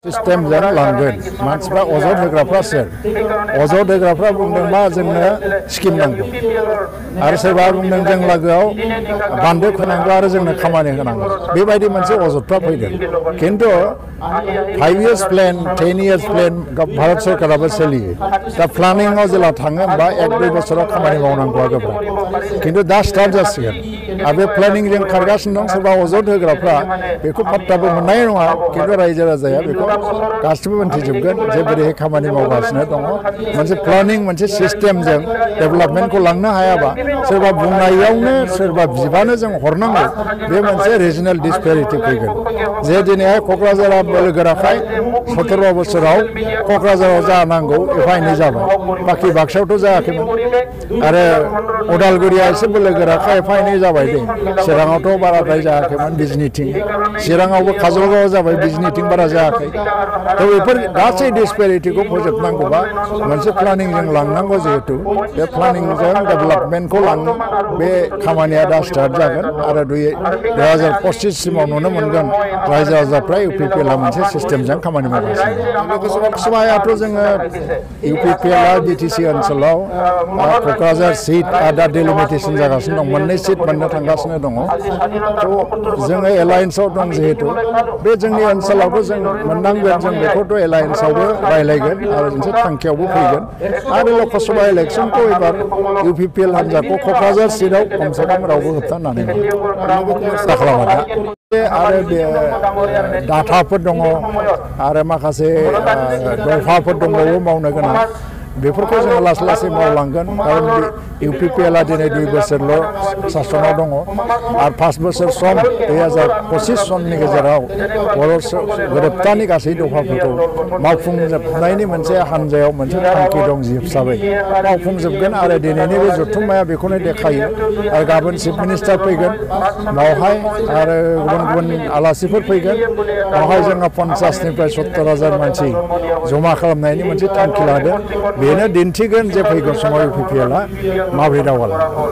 Sistem jangan langgeng, manusia ozon degrafra ser, ozon degrafra bungdeng ma jengna skim nanggo. Arus sebab bungdeng jeng lagau, bandel kenanggo arus jengna kamane kenanggo. Bebaidi manse ozon pra payden. Kintu 5 years plan, 10 years plan, Bharat Sarkar abar seli. Da planning o jela thangem ba 1-2 bosora kamane mawnanggo agabra. Kintu da start jasigen. Abe planning jeng kargasin dong serba ozon degrafra, beko pattabu monnai nonga, kintu raija rajaya beko गासिबो मोनथिजोबगोन जे बोरै खामानि मावगासिनो दङ मोनसे planning मोनसे सिस्टेमजों डेभेलपमेन्टखौ लांनो हायाबा सोरबा बुंनायावनो सोरबा बिबानो जों हरनांगौ बे मोनसे रिजनल डिसपेरिटी फैगोन जे दिनैहाय क'क्राझारा बोलोगोराखाय 17 बोसोराव क'क्राझाराव जानांगौ एफा एनै जाबाय बाखि बाक्सायावथ' जायाखैमोन आरो उदालगुरिया एसे बोलोगोराखाय एफा एनै जाबाय दे चिराङावथ' बाराद्राय जायाखैमोन बिजनिथिं चिराङावबो काजलगावआव जाबाय बिजनिथिं बारा जायाखै तो बेफोर गासै डिसपेरिटीखौ फोजोबनांगौबा मोनसे प्लानिंजों लांनांगौ जिहेतु बे प्लानिंजों डेभेलपमेन्टखौ लांनो बे खामानिया दा स्टार्ट जागोन आरो 2025 सिमाव नुनो मोनगोन रायजो राजाफ्रा इउपिपिएलआ मोनसे सिस्टेमजों खामानि मावगासिनो लोगोसेयाथ' जोङो इउपिपिएलआ बिटिसि ओनसोलाव क'क्राझार सीट दा डिलिमिटेसन जागासिनो दं मोननै सीट मोननो थांगासिनो दङ थ' जोङो एलायन्सआव दं जिहेतु बे जोंनि ओनसोलावबो जों मोननांगोन जों बेखौथ' एलायन्सआवबो रायलायगोन आरो मोनसे थांखियावबो फैगोन आरो लकसभा इलेक्सनखौ एबार इउपिपिएल हान्जाखौ क'क्राझार सीटआव खमसे खम रावबो होबथानानै खालामा आरो बे डाटाफोर दङ आरो माखासे दफाफोर दंबावो मावनो गोनां बेफोरखौ जोङो लासै लासै मावलांगोन खारन इउपिपिएलआ दिनै 2 बोसोरल' सासनाव दङ आरो 5 बोसोर सम 2025 सननि गेजेराव बर' गोरोबथानि गासै दफाफोरखौ मावफुंजोबनायनि मोनसे हान्जायाव मोनसे थांखि दं हिसाबै मावफुंजोबगोन आरो दिनैनि बे जथुम्माया बेखौनो देखायो आरो गाबोन चिफ मिनिस्टार फैगोन बावहाय आरो गुबुन गुबुन आलासिफोर फैगोन बावहाय जोङो 50निफ्राय 70,000 मानसि जमा खालामनायनि मोनसे थांखि लादों बेनो दिन्थिगोन जे फैगौ समाव इउपिपिएलआ माबोरै दावगालाङो